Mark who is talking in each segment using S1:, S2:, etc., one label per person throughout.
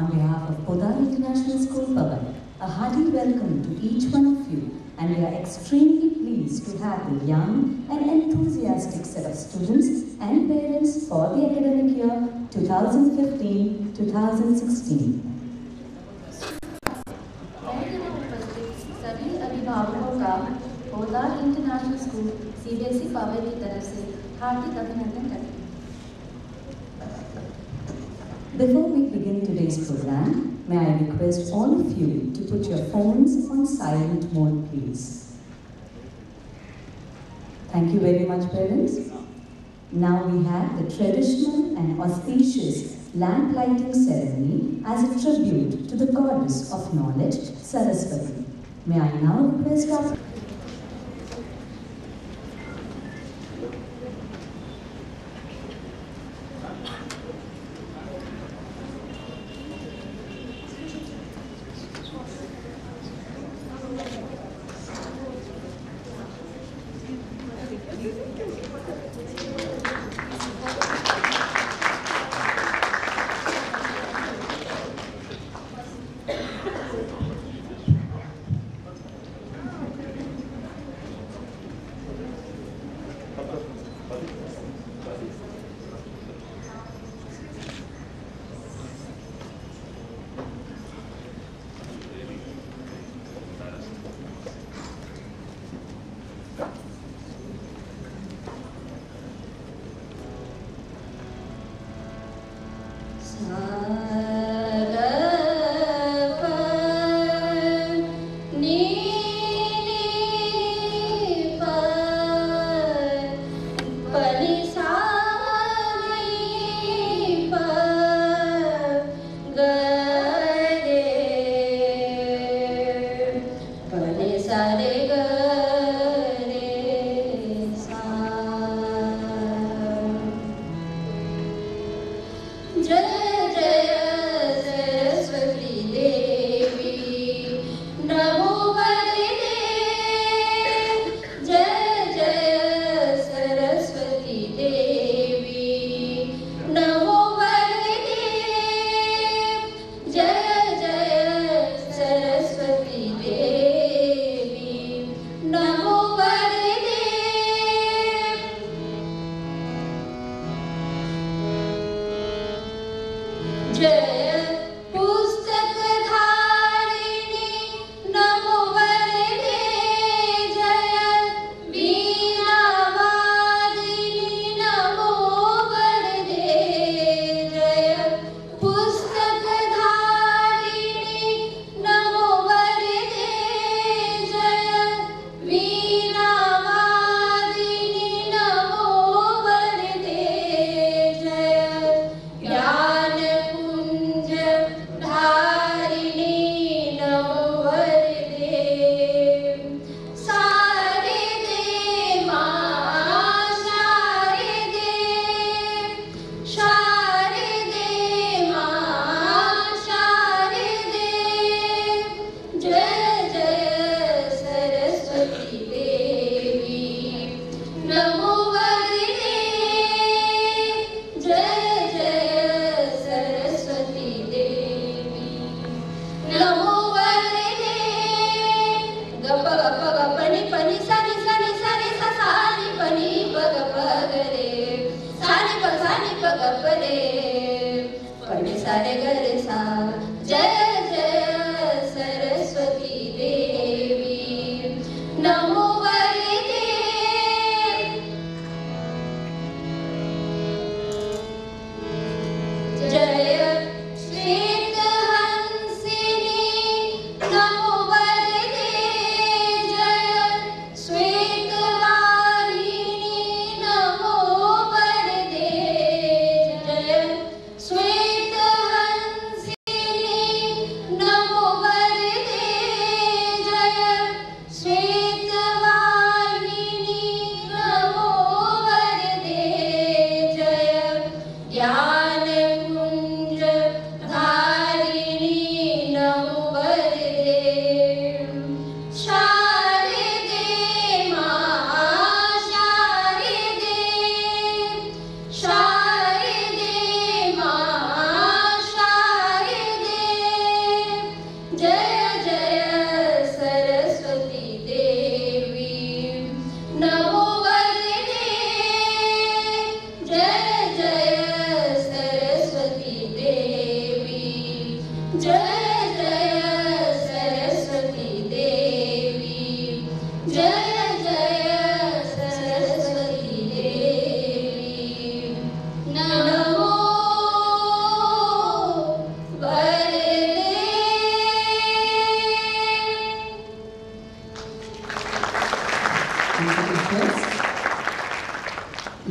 S1: On behalf of Powai International School, Powai, a hearty welcome to each one of you, and we are extremely pleased to have a young and enthusiastic set of students and parents for the academic year 2015-2016.
S2: सभी अभिभावकों का पौधार international school CBSE Pawai की तरफ से हार्दिक अभिनंदन करते हैं।
S1: Before we begin today's program, may I request all of you to put your phones on silent mode, please. Thank you very much, parents. Now we have the traditional and auspicious lamp lighting ceremony as a tribute to the goddess of knowledge, Saraswati. May I now request our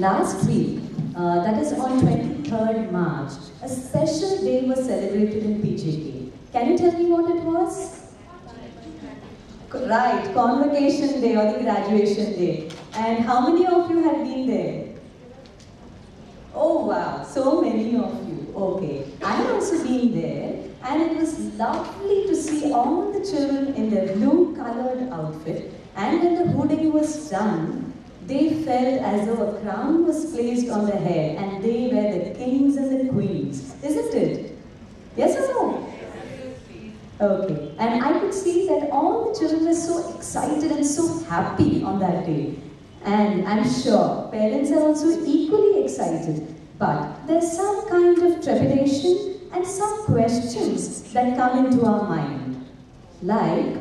S1: Last week, that is on 23rd March, a special day was celebrated in PJK. Can you tell me what it was? Right, Convocation Day or the Graduation Day. And how many of you had been there? Oh wow, so many of you. Okay, I had also been there, and it was lovely to see all the children in their blue colored outfit, and when the hooding was done, they felt as though a crown was placed on their head and they were the kings and the queens. Isn't it? Yes or no? Okay, and I could see that all the children were so excited and so happy on that day. And I'm sure parents are also equally excited. But there's some kind of trepidation and some questions that come into our mind. Like,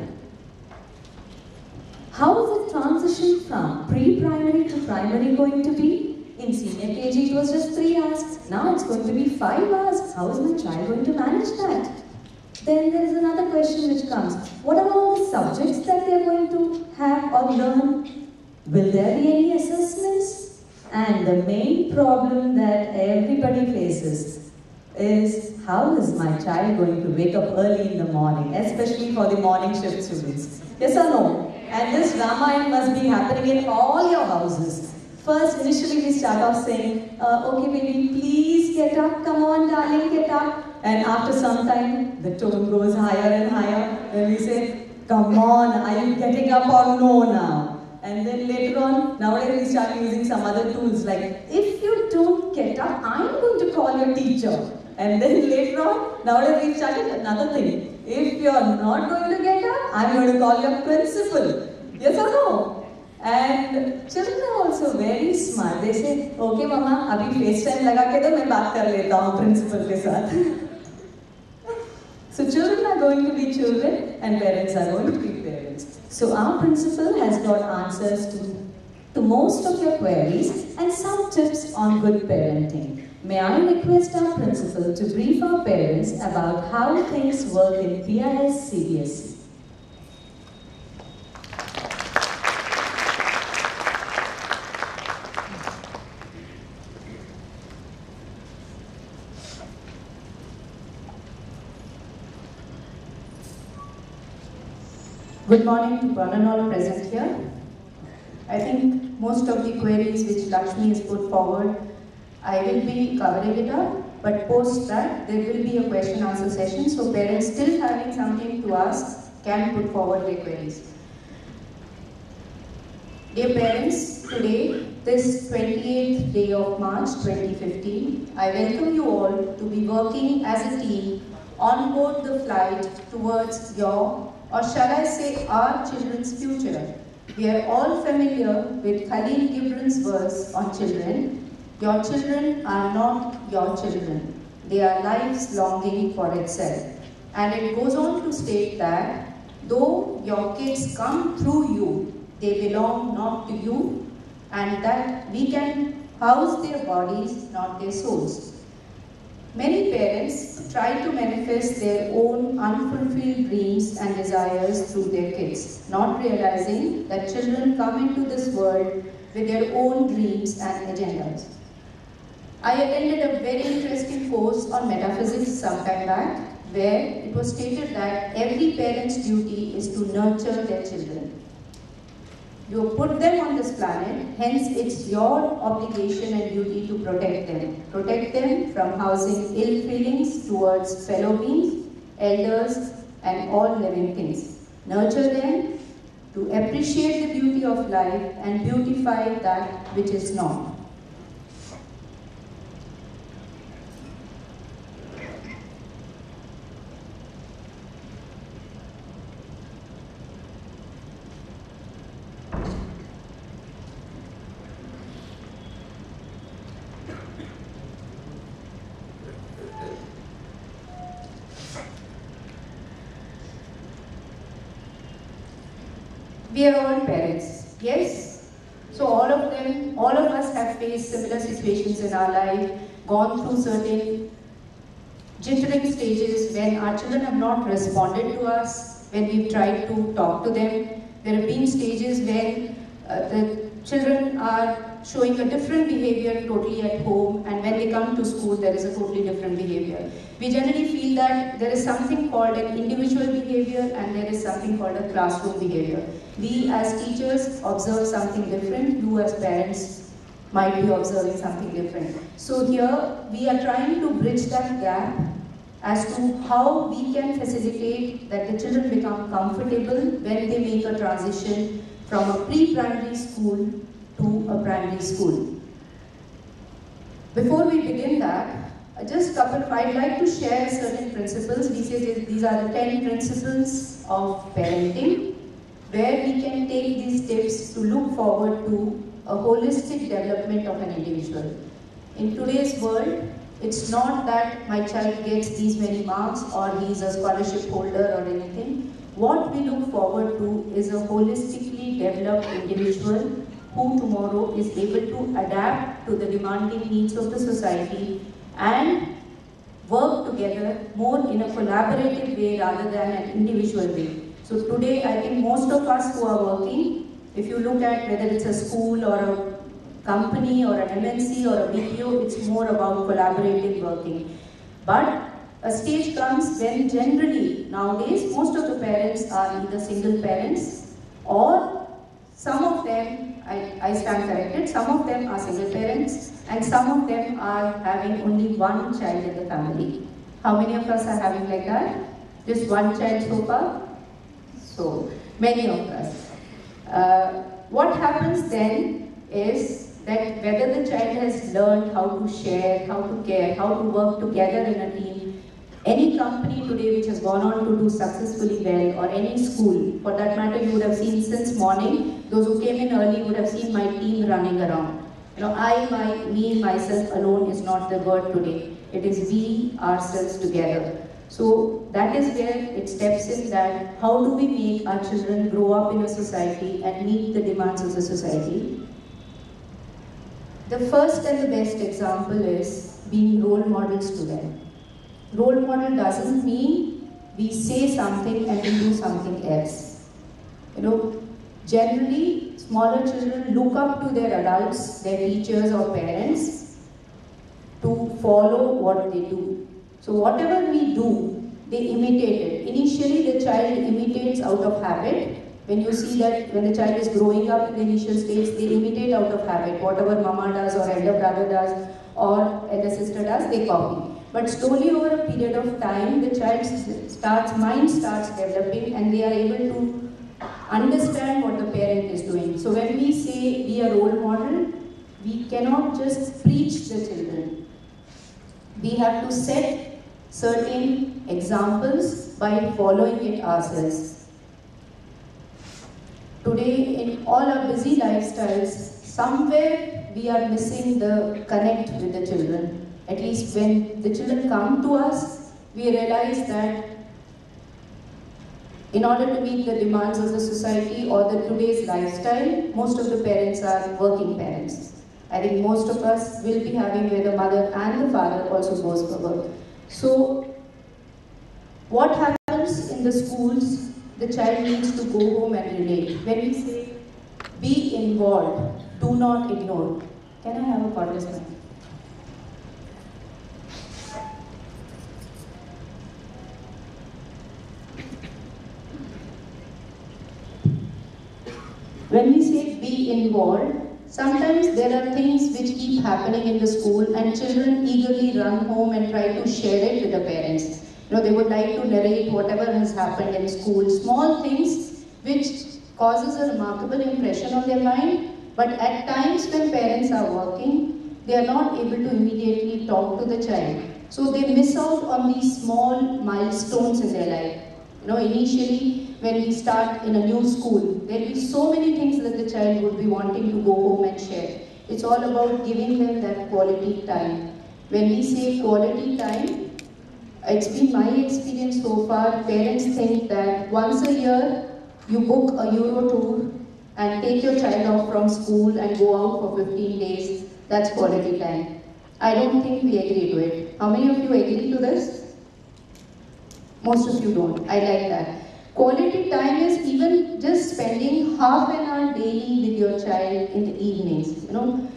S1: how is the transition from pre-primary to primary going to be? In senior KG it was just 3 hours. Now it's going to be 5 hours. How is my child going to manage that? Then there is another question which comes. What are all the subjects that they are going to have or learn? Will there be any assessments? And the main problem that everybody faces is, how is my child going to wake up early in the morning, especially for the morning shift students? Yes or no? And this Ramayana must be happening in all your houses. First, initially we start off saying, okay baby, please get up, come on darling, get up. And after some time, the tone goes higher and higher. Then we say, come on, are you getting up or no now? And then later on, nowadays we start using some other tools like, if you don't get up, I'm going to call your teacher. And then later on, nowadays we started another thing. If you're not going to get up, I'm going to call your principal. Yes or no? And children are also very smart. They say, okay mama, abhi FaceTime laga ke do, main baat kar leta hu principal ke saath. So children are going to be children and parents are going to be parents. So our principal has got answers to most of your queries and some tips on good parenting. May I request our principal to brief our parents about how things work in PIS CBSE.
S3: Good morning to one and all present here. I think most of the queries which Lakshmi has put forward, I will be covering it up, but post that there will be a question answer session, so parents still having something to ask can put forward their queries. Dear parents, today, this 28th day of March 2015, I welcome you all to be working as a team on board the flight towards your, or shall I say our children's future. We are all familiar with Khalil Gibran's verse on children. Your children are not your children. They are life's longing for itself. And it goes on to state that though your kids come through you, they belong not to you, and that we can house their bodies, not their souls. Many parents try to manifest their own unfulfilled dreams and desires through their kids, not realizing that children come into this world with their own dreams and agendas. I attended a very interesting course on metaphysics some time back, where it was stated that every parent's duty is to nurture their children. You put them on this planet, hence it's your obligation and duty to protect them. Protect them from housing ill feelings towards fellow beings, elders, and all living things. Nurture them to appreciate the beauty of life and beautify that which is not. We are all parents, yes? So all of us have faced similar situations in our life, gone through certain jittering stages when our children have not responded to us, when we've tried to talk to them. There have been stages when the children are showing a different behavior totally at home, and when they come to school, there is a totally different behavior. We generally feel that there is something called an individual behavior and there is something called a classroom behavior. We as teachers observe something different, you as parents might be observing something different. So here, we are trying to bridge that gap as to how we can facilitate that the children become comfortable when they make a transition from a pre-primary school to a primary school. Before we begin that, I'd like to share certain principles. These are the 10 principles of parenting, where we can take these tips to look forward to a holistic development of an individual. In today's world, it's not that my child gets these many marks or he's a scholarship holder or anything. What we look forward to is a holistically developed individual who tomorrow is able to adapt to the demanding needs of the society and work together more in a collaborative way rather than an individual way. So today, I think most of us who are working, if you look at whether it's a school or a company or an MNC or a BPO, it's more about collaborative working. But a stage comes when generally, nowadays, most of the parents are either single parents or some of them, I stand corrected, some of them are single parents and some of them are having only one child in the family. How many of us are having like that? Just one child so far? So, many of us. What happens then is that whether the child has learned how to share, how to care, how to work together in a team, any company today which has gone on to do successfully well, or any school, for that matter, you would have seen since morning, those who came in early would have seen my team running around. You know, me, myself alone is not the word today. It is we, ourselves together. So that is where it steps in that how do we make our children grow up in a society and meet the demands of the society. The first and the best example is being role models to them. Role model doesn't mean we say something and we do something else. You know, generally, smaller children look up to their adults, their teachers or parents to follow what they do. So whatever we do, they imitate it. Initially, the child imitates out of habit. When you see that when the child is growing up in the initial stage, they imitate out of habit. Whatever mama does or elder brother does or elder sister does, they copy. But slowly over a period of time, the child's mind starts developing and they are able to understand what the parent is doing. So when we say be a role model, we cannot just preach the children. We have to set certain examples by following it ourselves. Today, in all our busy lifestyles, somewhere we are missing the connect with the children. At least when the children come to us, we realize that in order to meet the demands of the society or the today's lifestyle, most of the parents are working parents. I think most of us will be having where the mother and the father also goes for work. So, what happens in the schools? The child needs to go home and relate. When we say, be involved, do not ignore. Can I have a cordless mic? When we say be involved, sometimes there are things which keep happening in the school and children eagerly run home and try to share it with the parents. You know, they would like to narrate whatever has happened in school, small things which causes a remarkable impression on their mind, but at times when parents are working, they are not able to immediately talk to the child. So they miss out on these small milestones in their life. You know, initially, when we start in a new school, there will be so many things that the child would be wanting to go home and share. It's all about giving them that quality time. When we say quality time, it's been my experience so far, parents think that once a year, you book a Euro tour and take your child off from school and go out for 15 days. That's quality time. I don't think we agree to it. How many of you agree to this? Most of you don't. I like that. Quality time is even just spending half an hour daily with your child in the evenings.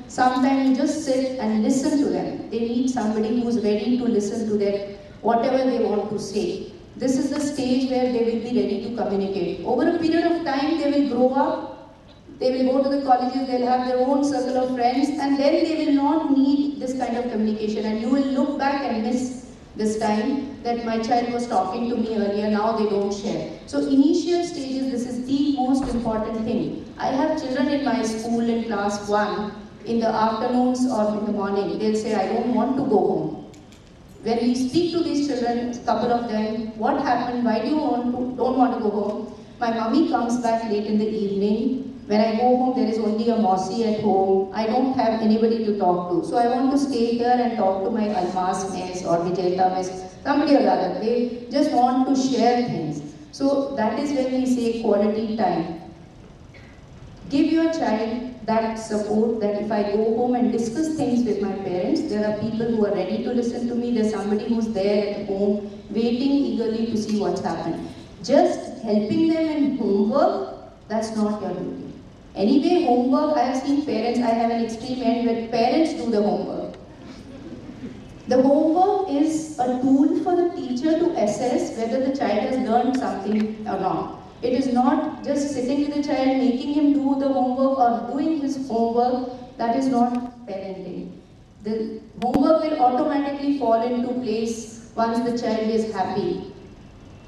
S3: Sometimes you just sit and listen to them. They need somebody who's ready to listen to them, whatever they want to say. This is the stage where they will be ready to communicate. Over a period of time, they will grow up, they will go to the colleges, they'll have their own circle of friends, and then they will not need this kind of communication, and you will look back and miss this time that my child was talking to me earlier, now they don't share. So initial stages, this is the most important thing. I have children in my school in class 1, in the afternoons or in the morning, they'll say, I don't want to go home. When we speak to these children, a couple of them, what happened, why do you don't want to go home? My mummy comes back late in the evening. When I go home, there is only a Mausi at home. I don't have anybody to talk to. So I want to stay here and talk to my Almas miss or Vijayta miss, somebody or other. They just want to share things. So that is when we say quality time. Give your child that support that if I go home and discuss things with my parents, there are people who are ready to listen to me. There's somebody who's there at home waiting eagerly to see what's happened. Just helping them in homework, that's not your duty. Anyway, homework, I have seen parents, I have an extreme end where parents do the homework. The homework is a tool for the teacher to assess whether the child has learned something or not. It is not just sitting with the child, making him do the homework or doing his homework. That is not parenting. The homework will automatically fall into place once the child is happy.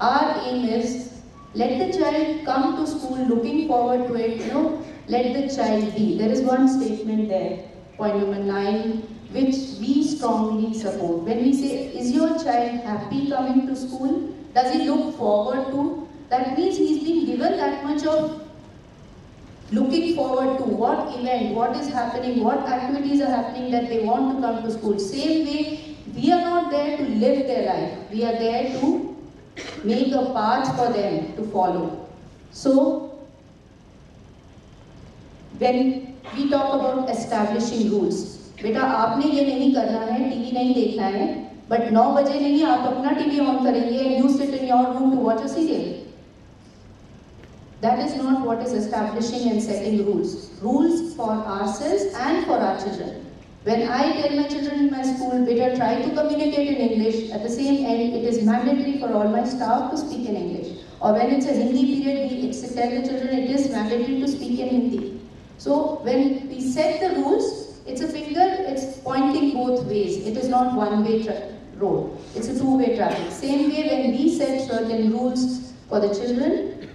S3: Our aim is, let the child come to school looking forward to it, let the child be. There is one statement there, point number 9, which we strongly support. When we say, is your child happy coming to school? Does he look forward to? That means he's been given that much of looking forward to what event, what is happening, what activities are happening that they want to come to school. Same way, we are not there to live their life. We are there to make a path for them to follow. So, when we talk about establishing rules, बेटा आपने ये नहीं करना है, TV नहीं देखना है, but 9 बजे नहीं आप अपना टीवी ऑन करेंगे and you sit in your room to watch a serial. That is not what is establishing and setting rules. Rules for ourselves and for our children. When I tell my children in my school, better try to communicate in English, at the same end, it is mandatory for all my staff to speak in English. Or when it's a Hindi period, we tell the children it is mandatory to speak in Hindi. So when we set the rules, it's a finger, it's pointing both ways. It is not one-way road. It's a two-way traffic. Same way when we set certain rules for the children,